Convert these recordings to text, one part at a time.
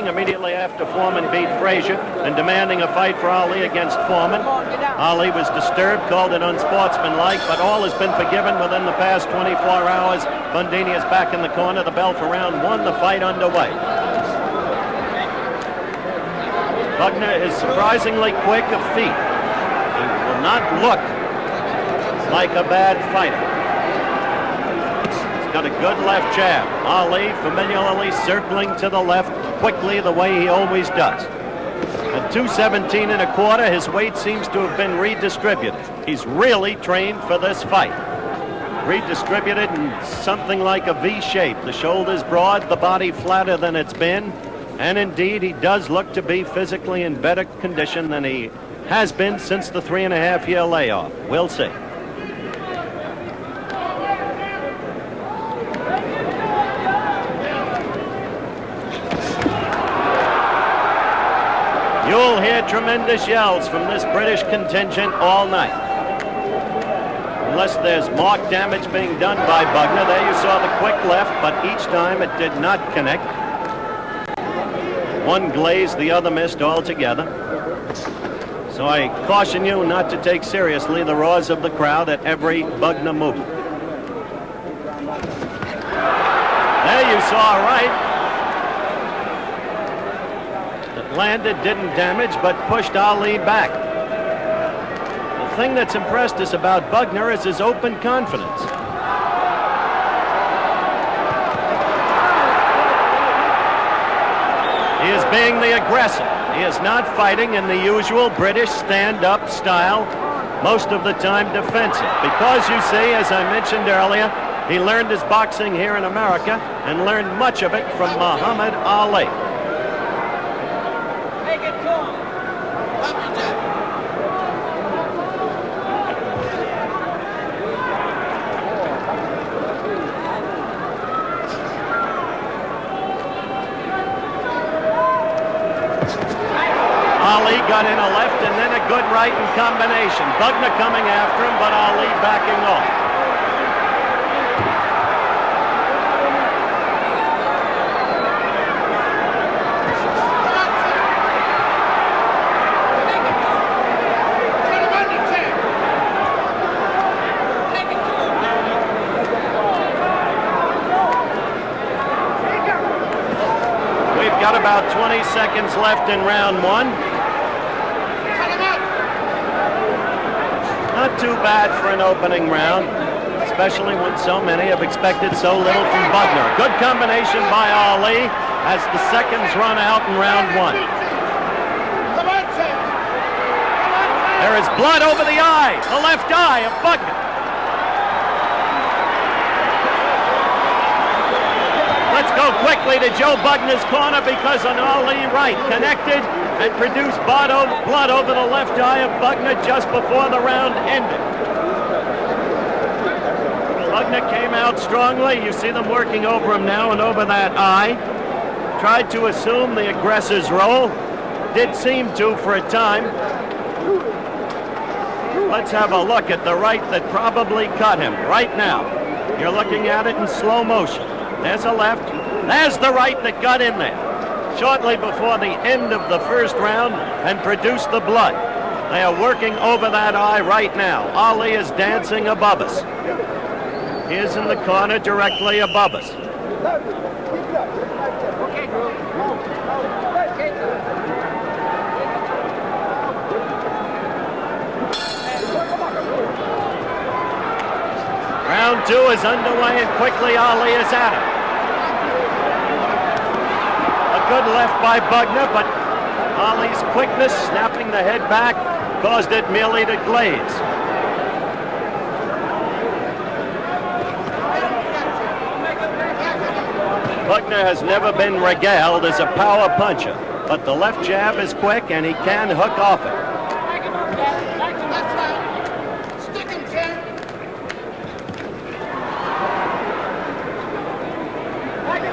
boxing immediately after Foreman beat Frazier and demanding a fight for Ali against Foreman. Ali was disturbed, called it unsportsmanlike, but all has been forgiven within the past 24 hours. Bundini is back in the corner. The bell for round one, the fight underway. Bugner is surprisingly quick of feet. He will not look like a bad fighter. Got a good left jab. Ali familiarly circling to the left quickly the way he always does. At 217 1/4, his weight seems to have been redistributed. He's really trained for this fight. Redistributed in something like a V shape. The shoulders broad, the body flatter than it's been. And indeed, he does look to be physically in better condition than he has been since the 3.5-year layoff. We'll see. You'll hear tremendous yells from this British contingent all night. Unless there's marked damage being done by Bugner. There you saw the quick left, but each time it did not connect. One glazed, the other missed altogether. So I caution you not to take seriously the roars of the crowd at every Bugner move. There you saw right. Landed, didn't damage, but pushed Ali back. The thing that's impressed us about Bugner is his open confidence. He is being the aggressor. He is not fighting in the usual British stand-up style, most of the time defensive. Because you see, as I mentioned earlier, he learned his boxing here in America and learned much of it from Muhammed Ali. Ali got in a left and then a good right in combination. Bugner coming after him, but Ali backing off. We've got about 20 seconds left in round one. Not too bad for an opening round, especially when so many have expected so little from Bugner. Good combination by Ali as the seconds run out in round one. There is blood over the eye, the left eye of Bugner. Let's go quickly to Joe Bugner's corner because an Ali right connected and produced blood over the left eye of Bugner just before the round ended. Bugner came out strongly. You see them working over him now and over that eye. Tried to assume the aggressor's role. Did seem to for a time. Let's have a look at the right that probably cut him right now. You're looking at it in slow motion. There's a left. There's the right that got in there shortly before the end of the first round and produced the blood. They are working over that eye right now. Ali is dancing above us. He is in the corner directly above us. Round two is underway and quickly Ali is at it. Good left by Bugner, but Ali's quickness, snapping the head back, caused it merely to glaze. Bugner has never been regaled as a power puncher, but the left jab is quick and he can hook off it.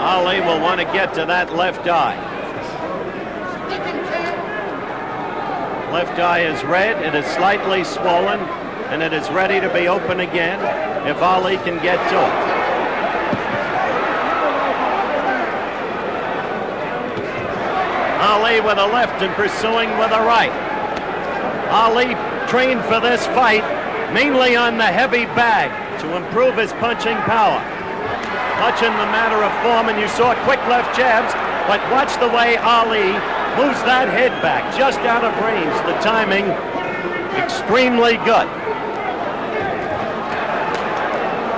Ali will want to get to that left eye. Left eye is red, it is slightly swollen, and it is ready to be open again if Ali can get to it. Ali with a left and pursuing with a right. Ali trained for this fight mainly on the heavy bag to improve his punching power. Much in the matter of form, and you saw quick left jabs, but watch the way Ali moves that head back just out of range. The timing extremely good.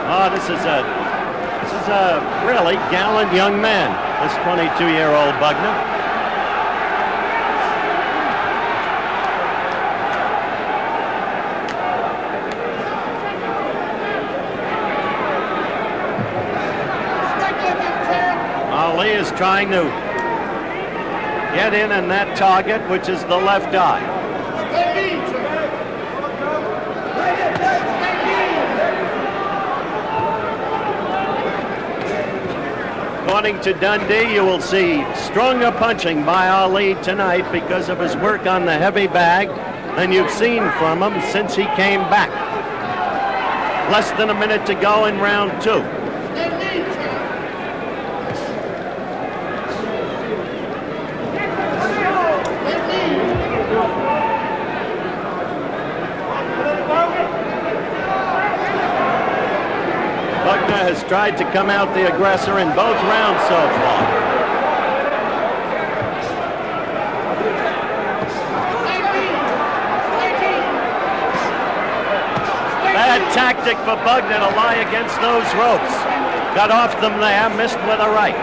Oh, this is a really gallant young man, this 22-year-old Bugner. Ali is trying to get in on that target, which is the left eye. According to Dundee, you will see stronger punching by Ali tonight because of his work on the heavy bag than you've seen from him since he came back. Less than a minute to go in round 2. Bugner has tried to come out the aggressor in both rounds so far. Bad tactic for Bugner to lie against those ropes. Got off them there, missed with a right.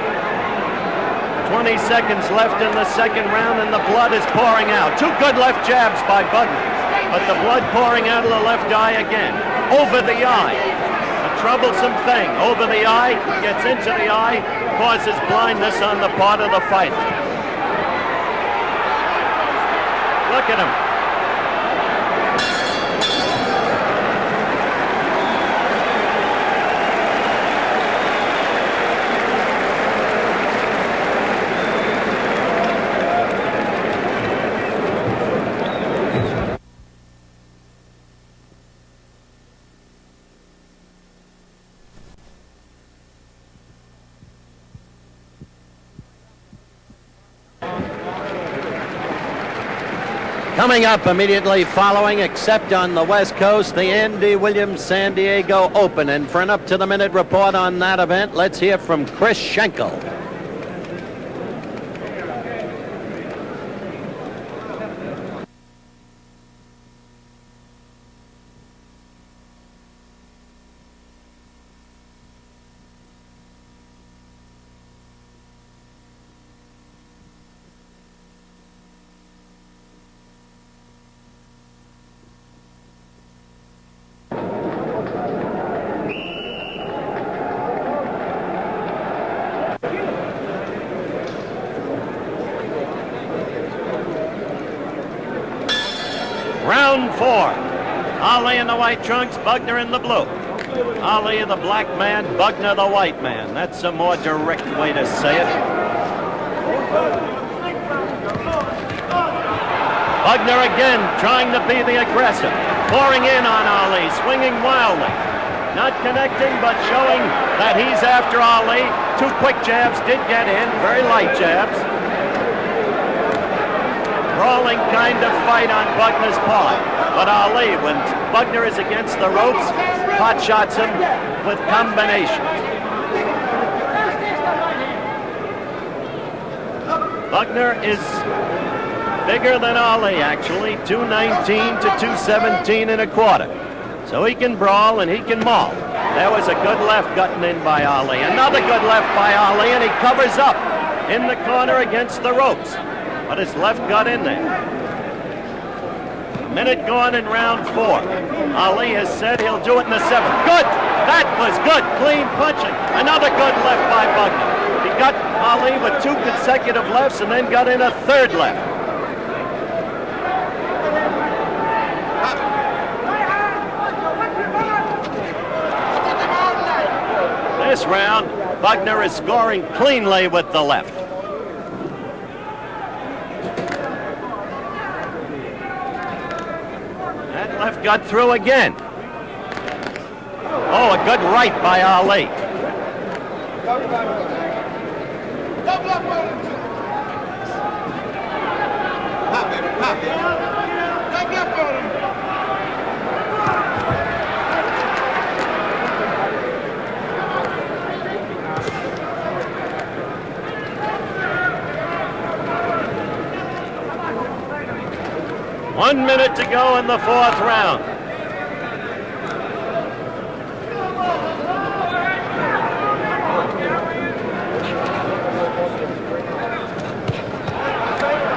20 seconds left in the second round and the blood is pouring out. Two good left jabs by Bugner, but the blood pouring out of the left eye again. Over the eye. Troublesome thing. Over the eye, gets into the eye, causes blindness on the part of the fighter. Look at him. Coming up immediately following, except on the West Coast, the Andy Williams San Diego Open. And for an up-to-the-minute report on that event, let's hear from Chris Schenkel. Round 4. Ali in the white trunks, Bugner in the blue. Ali the black man, Bugner the white man. That's a more direct way to say it. Bugner again trying to be the aggressor. Pouring in on Ali, swinging wildly. Not connecting, but showing that he's after Ali. Two quick jabs did get in, very light jabs. Brawling kind of fight on Bugner's part. But Ali, when Bugner is against the ropes, pot shots him with combinations. Bugner is bigger than Ali, actually, 219 to 217 and a quarter. So he can brawl and he can maul. There was a good left gotten in by Ali. Another good left by Ali, and he covers up in the corner against the ropes. But his left got in there. Minute gone in round 4. Ali has said he'll do it in the 7th. Good! That was good, clean punching. Another good left by Bugner. He got Ali with two consecutive lefts and then got in a third left. This round, Bugner is scoring cleanly with the left. That left got through again. Oh, a good right by Ali. 1 minute to go in the fourth round.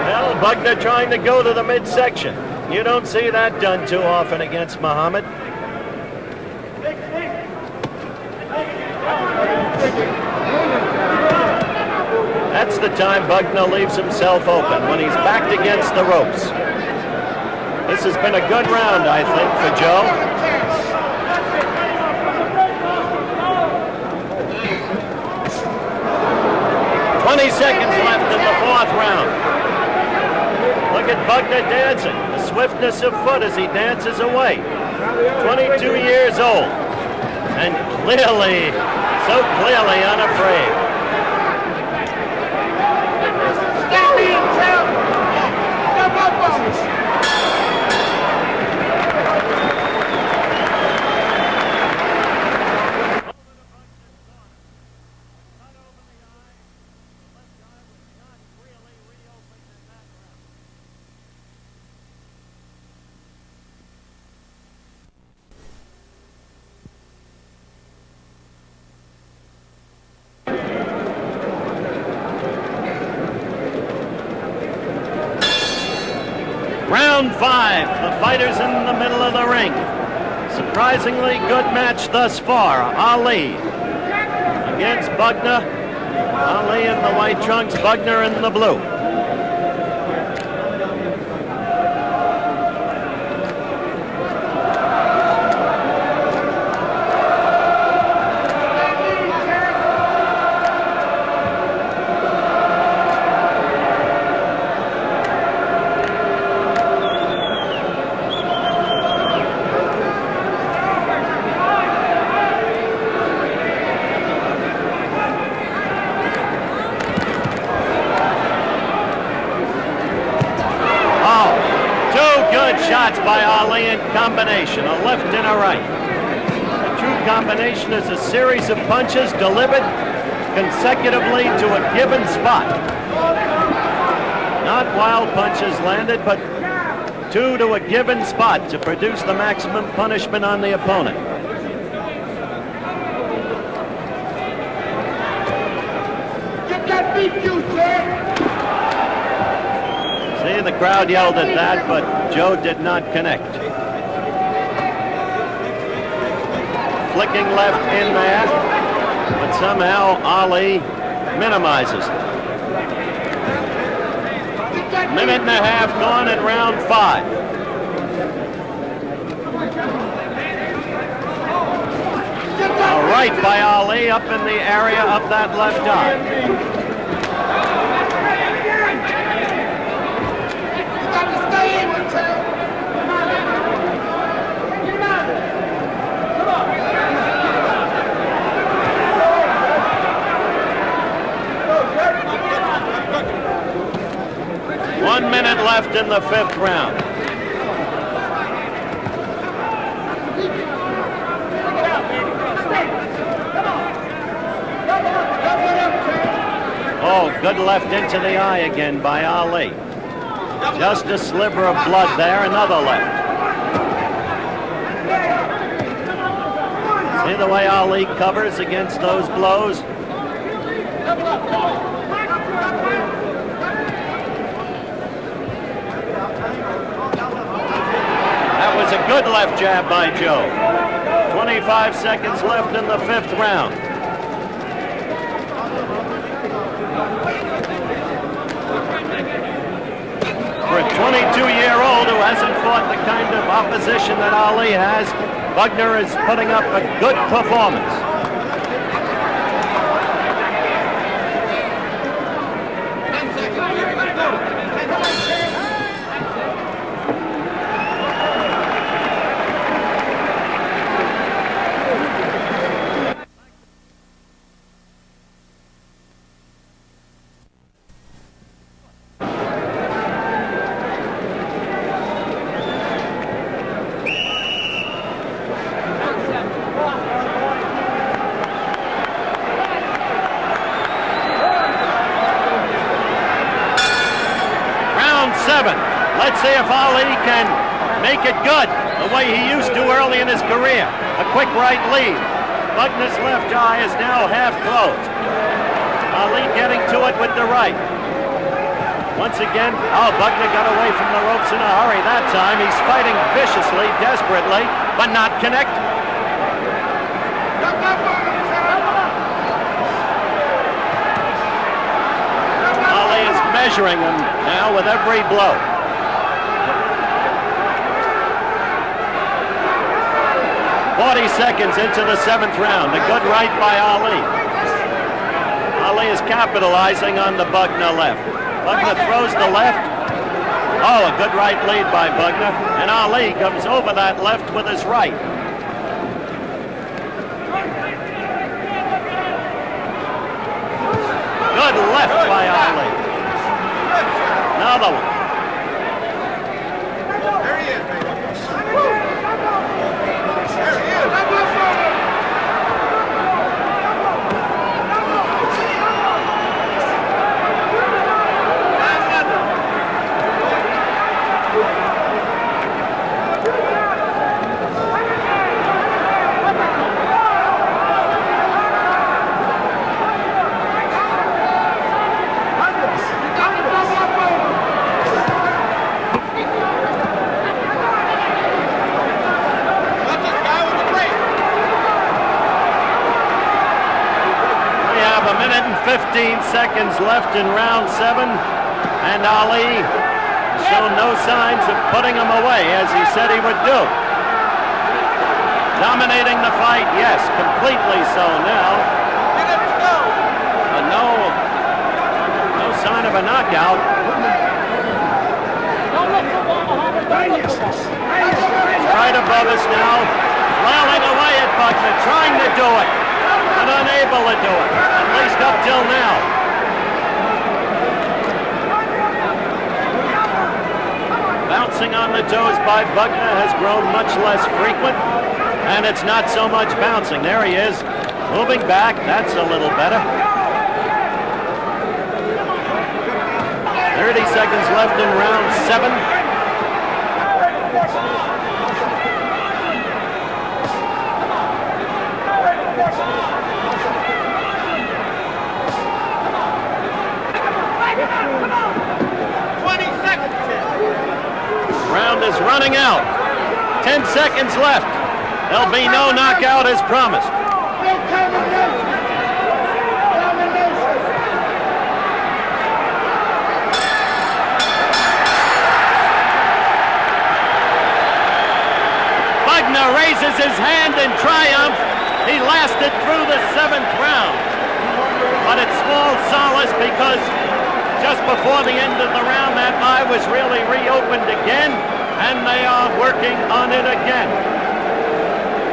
Well, Bugner trying to go to the midsection. You don't see that done too often against Muhammad. That's the time Bugner leaves himself open, when he's backed against the ropes. This has been a good round, I think, for Joe. "20 seconds left in the fourth round. Look at Bugner dancing, the swiftness of foot as he dances away. 22 years old, and clearly, so clearly unafraid. Round 5, the fighters in the middle of the ring. Surprisingly good match thus far. Ali against Bugner. Ali in the white trunks, Bugner in the blue. Shots by Ali in combination, a left and a right. A true combination is a series of punches delivered consecutively to a given spot. Not wild punches landed, but two to a given spot to produce the maximum punishment on the opponent. Get that beat, you sir! See, the crowd yelled at that, but Joe did not connect. Flicking left in there, but somehow Ali minimizes. Minute and a half gone in round 5. A right by Ali up in the area of that left eye. One minute left in the fifth round. Oh, good left into the eye again by Ali. Just a sliver of blood there, another left. See the way Ali covers against those blows? That was a good left jab by Joe. 25 seconds left in the fifth round. For a 22-year-old who hasn't fought the kind of opposition that Ali has, Bugner is putting up a good performance. Let's see if Ali can make it good the way he used to early in his career. A quick right lead. Bugner's left eye is now half closed. Ali getting to it with the right. Once again, Bugner got away from the ropes in a hurry that time. He's fighting viciously, desperately, but not connecting. Ali is measuring him now with every blow. "40 seconds into the 7th round. A good right by Ali. Ali is capitalizing on the Bugner left. Bugner throws the left. A good right lead by Bugner. And Ali comes over that left with his right. Good left by Ali. Another one. There he is, baby. There he is. 15 seconds left in round 7, and Ali showed no signs of putting him away, as he said he would do. Dominating the fight, yes, completely so now. But no sign of a knockout. Right above us now, flailing away at Bugner, trying to do it, but unable to do it, at least up till now. Bouncing on the toes by Bugner has grown much less frequent, and it's not so much bouncing. There he is, moving back. That's a little better. 30 seconds left in round 7. Round is running out. 10 seconds left. There'll be no knockout as promised. Bugner raises his hand in triumph. He lasted through the 7th round. But it's small solace because just before the end of the round, that eye was really reopened again, and they are working on it again.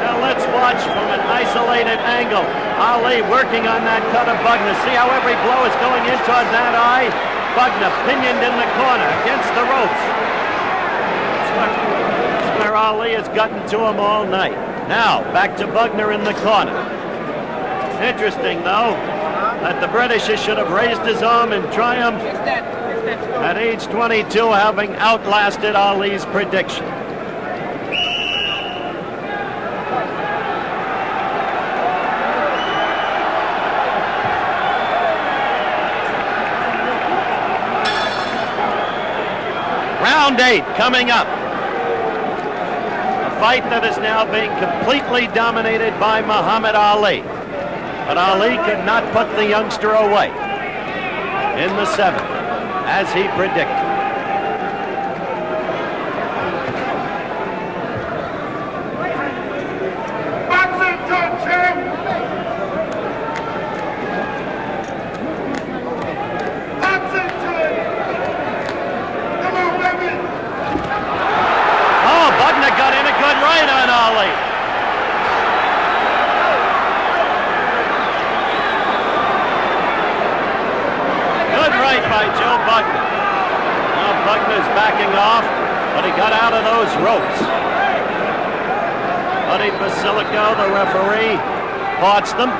Now let's watch from an isolated angle. Ali working on that cut of Bugner. See how every blow is going in toward that eye? Bugner pinioned in the corner against the ropes. That's where Ali has gotten to him all night. Now, back to Bugner in the corner. Interesting, though, that the British should have raised his arm in triumph at age 22, having outlasted Ali's prediction. Round 8 coming up. A fight that is now being completely dominated by Muhammad Ali. But Ali could not put the youngster away in the 7th, as he predicted. Boxing talk, champ! Boxing time! Come on, baby! Oh, Bugner got in a good right on Ali. Right by Joe Bugner. Now Bugner's backing off, but he got out of those ropes. Buddy Basilico, the referee, parts them.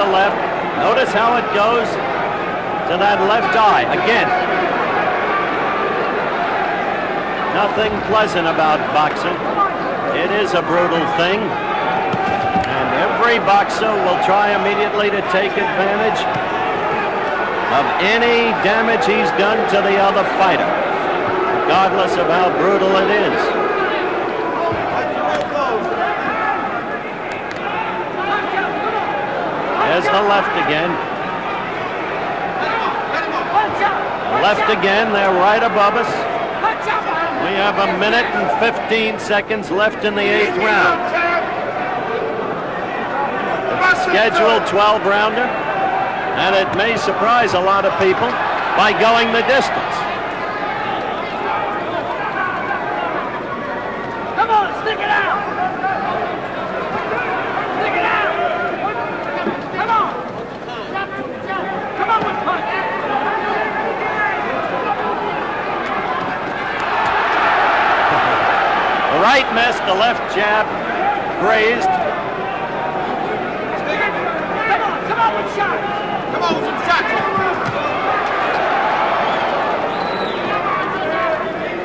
the left. Notice how it goes to that left eye again. Nothing pleasant about boxing. It is a brutal thing. And every boxer will try immediately to take advantage of any damage he's done to the other fighter, regardless of how brutal it is. There's the left again. Left again, they're right above us. We have 1 minute and 15 seconds left in the 8th round. It's a scheduled 12-rounder, and it may surprise a lot of people by going the distance. Come on, stick it out! Stick it out! Come on! Come on with punch! The right missed, the left jab grazed. Come on with shots! Come on with some shots!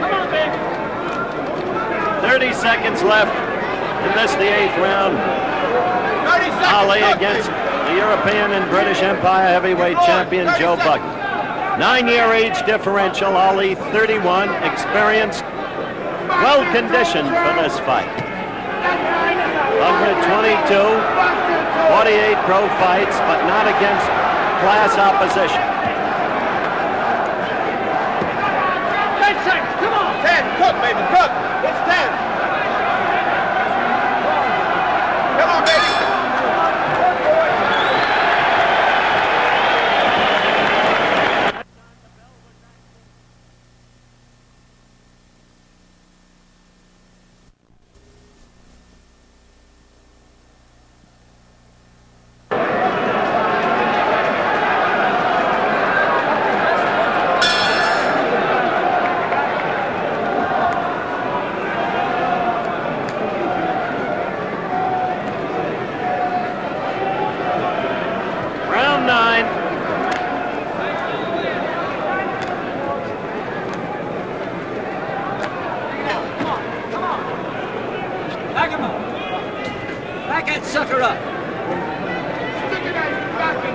Come on, baby! 30 seconds left in this, the 8th round. 30 seconds! Ali against the European and British Empire heavyweight champion Joe Bugner. 9-year age differential. Ali 31, experienced, well-conditioned for this fight. Bugner 22, 48 pro fights, but not against class opposition. 10 seconds, come on! 10, cook, baby, cook! It's 10! Come on, baby! Round 9. Back him up. Back that sucker up. Stick it out, back in.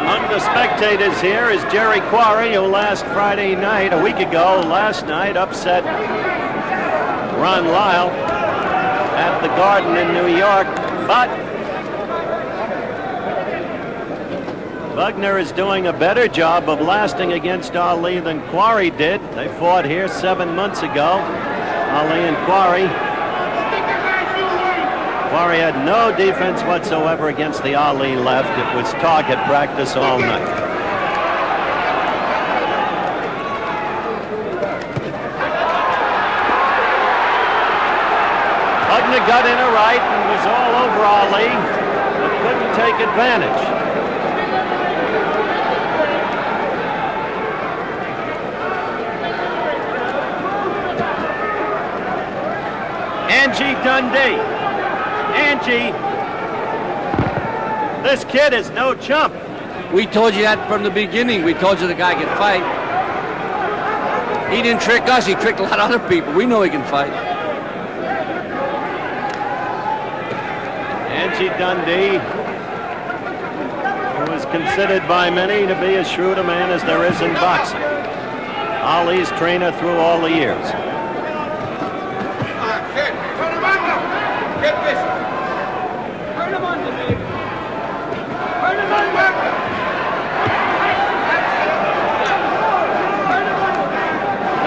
Among the spectators here is Jerry Quarry, who last Friday night, a week ago, last night, upset Ron Lyle at the Garden in New York. But Bugner is doing a better job of lasting against Ali than Quarry did. They fought here 7 months ago, Ali and Quarry. Quarry had no defense whatsoever against the Ali left. It was target practice all night. Bugner got in a right and was all over Ali, but couldn't take advantage. Angie Dundee. Angie, this kid is no chump. We told you that from the beginning. We told you the guy can fight. He didn't trick us. He tricked a lot of other people. We know he can fight. Angie Dundee, who is considered by many to be as shrewd a man as there is in boxing. Ali's trainer through all the years. Turn him under! Get this! Turn him under, baby! Turn him under!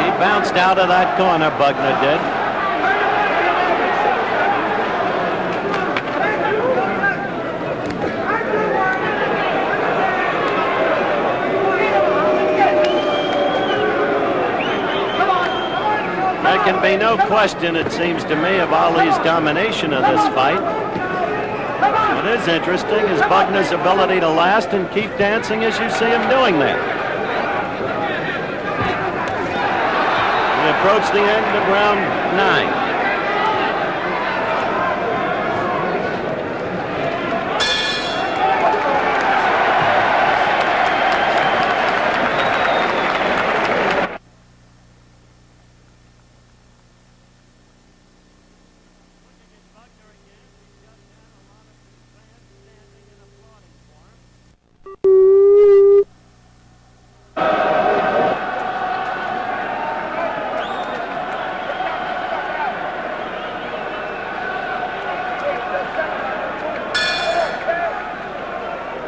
He bounced out of that corner, Bugner did. can be no question, it seems to me, of Ali's domination of this fight. What is interesting is Bugner's ability to last and keep dancing as you see him doing that. We approach the end of round 9.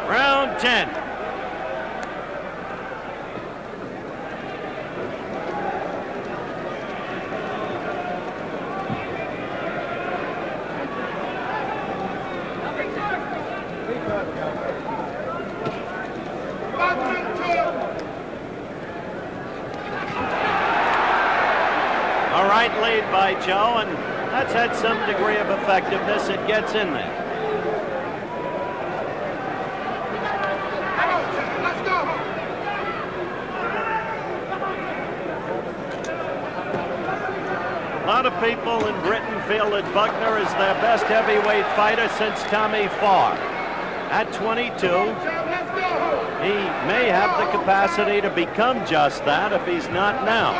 Round 10. All right, lead by Joe, and that's had some degree of effectiveness. It gets in there. A lot of people in Britain feel that Bugner is their best heavyweight fighter since Tommy Farr. At 22, he may have the capacity to become just that if he's not now.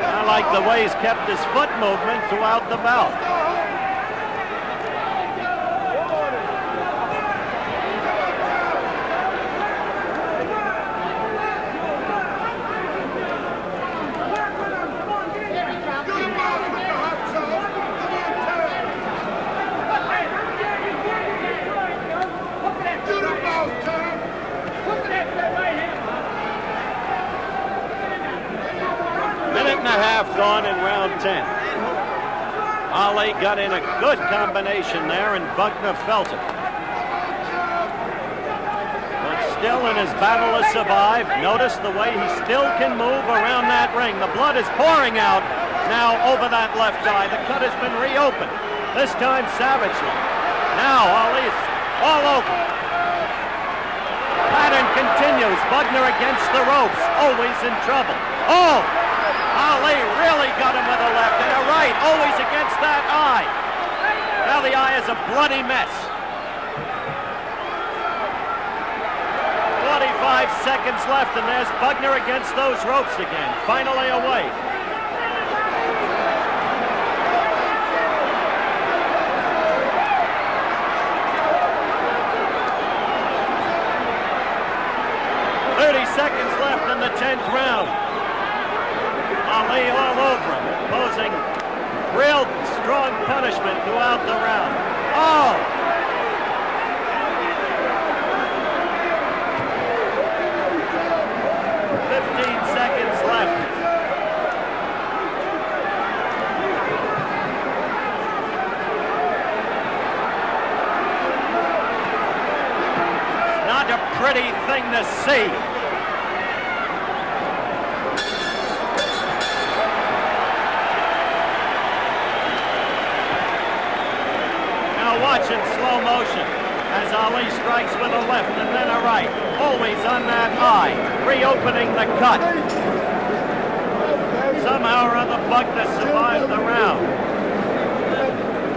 I like the way he's kept his foot movement throughout the bout. Gone in round 10. Ali got in a good combination there, and Bugner felt it. But still in his battle to survive, notice the way he still can move around that ring. The blood is pouring out now over that left eye. The cut has been reopened, this time savagely. Now Ali's all over. Pattern continues. Bugner against the ropes, always in trouble. Oh! Ali really got him with a left and a right, always against that eye. Now the eye is a bloody mess. 45 seconds left, and there's Bugner against those ropes again, finally away. Seconds left in the 10th round. Ali all over him, imposing real strong punishment throughout the round. Oh! Seconds left. It's not a pretty thing to see. Watch in slow motion as Ali strikes with a left and then a right, always on that eye, reopening the cut. Somehow or other, Bugner survived the round.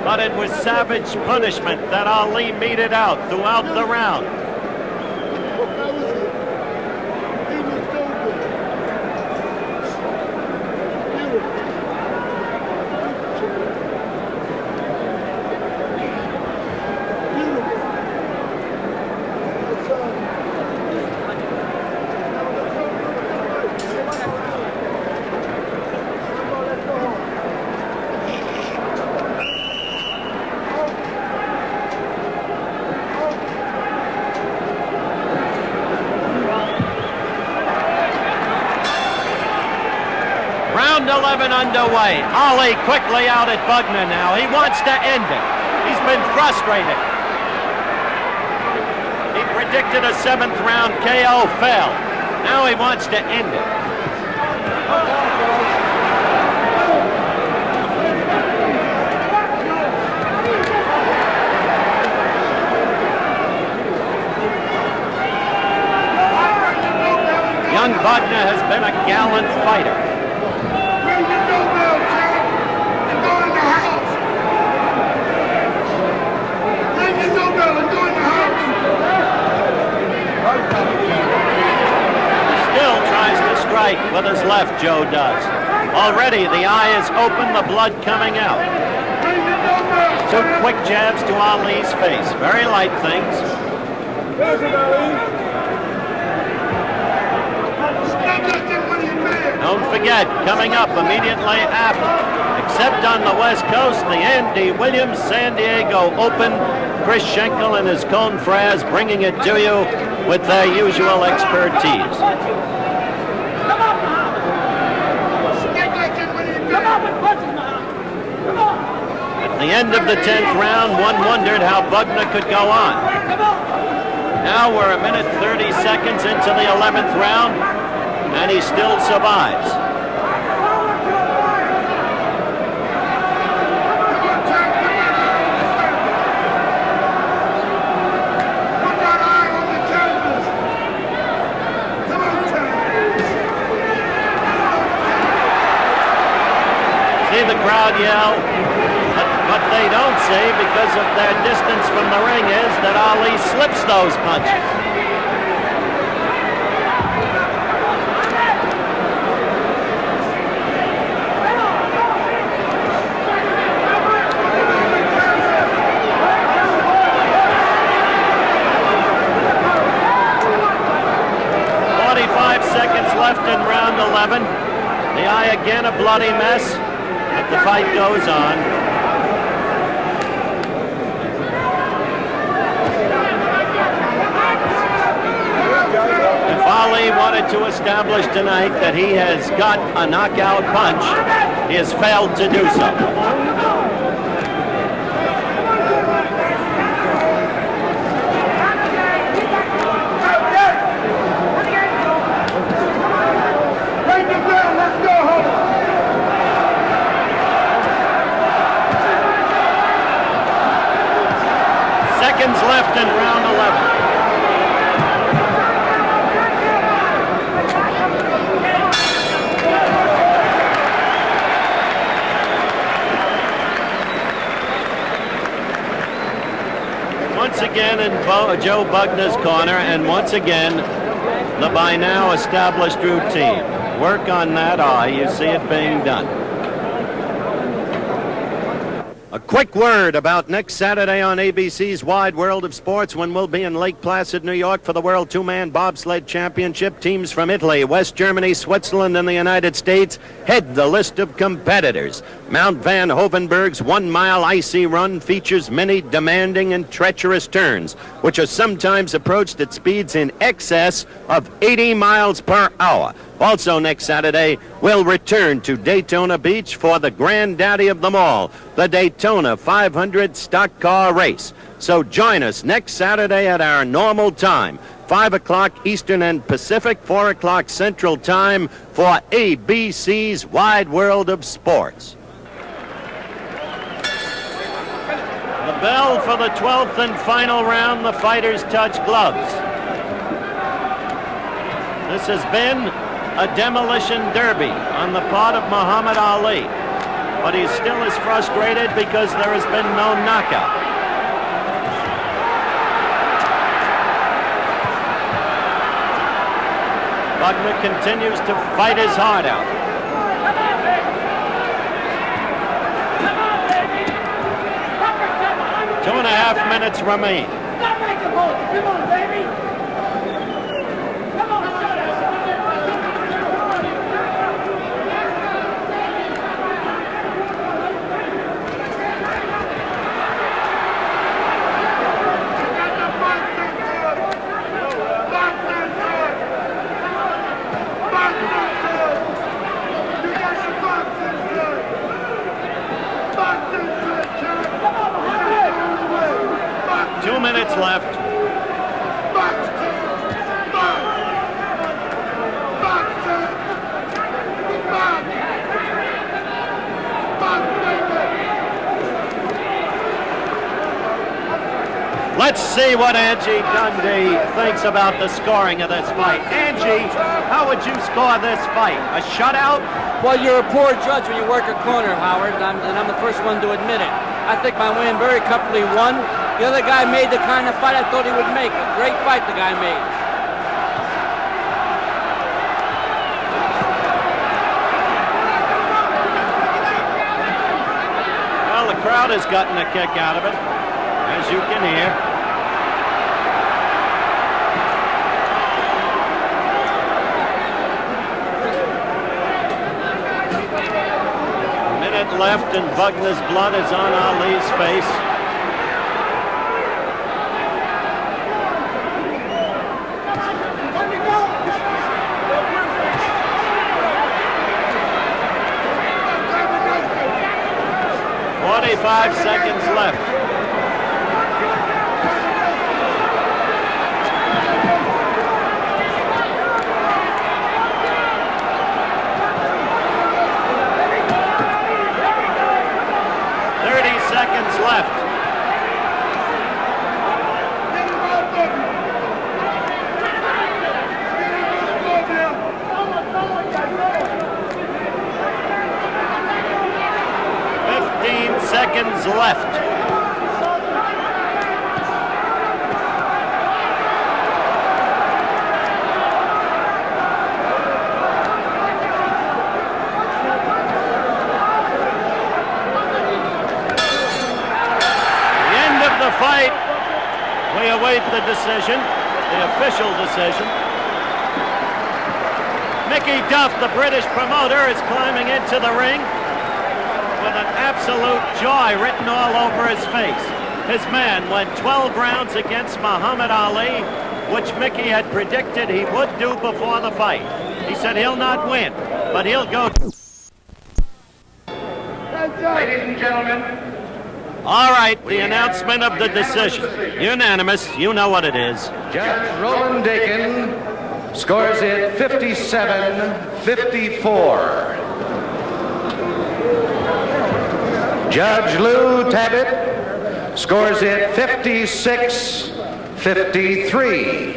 But it was savage punishment that Ali meted out throughout the round. Round 11 underway. Ali quickly out at Bugner now. He wants to end it. He's been frustrated. predicted a 7th round KO, failed. Now he wants to end it. Young Bugner has been a gallant fighter. Still tries to strike with his left, Joe does. Already the eye is open, the blood coming out. 2 quick jabs to Ali's face. Very light things. Don't forget, coming up immediately after, except on the West Coast, the Andy Williams San Diego Open. Chris Schenkel and his confreres bringing it to you with their usual expertise. At the end of the 10th round, one wondered how Bugner could go on. Now we're a minute 30 seconds into the 11th round, and he still survives. See the crowd yell, but what they don't see, because of their distance from the ring, is that Ali slips those punches. Left in round 11. The eye again a bloody mess, but the fight goes on. If Ali wanted to establish tonight that he has got a knockout punch, he has failed to do so. Seconds left in round 11. Once again in Joe Bugner's corner, and once again the by now established routine. Work on that eye, you see it being done. A quick word about next Saturday on ABC's Wide World of Sports, when we'll be in Lake Placid, New York for the World Two-Man Bobsled Championship. Teams from Italy, West Germany, Switzerland, and the United States head the list of competitors. Mount Van Hovenberg's 1-mile icy run features many demanding and treacherous turns, which are sometimes approached at speeds in excess of 80 miles per hour. Also next Saturday, we'll return to Daytona Beach for the granddaddy of them all, the Daytona 500 stock car race. So join us next Saturday at our normal time, 5 o'clock Eastern and Pacific, 4 o'clock Central Time, for ABC's Wide World of Sports. The bell for the 12th and final round, the fighters touch gloves. This has been a demolition derby on the part of Muhammad Ali, but he still is frustrated because there has been no knockout. Bugner continues to fight his heart out. 2.5 minutes remain. Come on, baby. Left. Let's see what Angie Dundee thinks about the scoring of this fight. Angie, how would you score this fight? A shutout? Well, you're a poor judge when you work a corner, Howard, and I'm the first one to admit it. I think my win very comfortably won. The other guy made the kind of fight I thought he would make. A great fight the guy made. Well, the crowd has gotten a kick out of it, as you can hear. Left and Bugner's blood is on Ali's face. "45 seconds left. Seconds left. Seconds left. The fight. We await the decision, the official decision. Mickey Duff, the British promoter, is climbing into the ring with an absolute joy written all over his face. His man went 12 rounds against Muhammad Ali, which Mickey had predicted he would do before the fight. He said he'll not win, but he'll go. Ladies and gentlemen, all right, the announcement of the decision. Unanimous, you know what it is. Judge Roland Dakin scores it 57-54. Judge Lou Tabbitt scores it 56-53.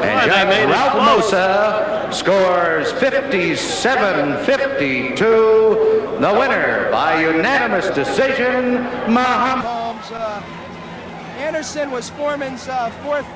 And Judge Ralph Mosa scores 57-52. The winner by unanimous decision, Muhammad. Anderson was Foreman's fourth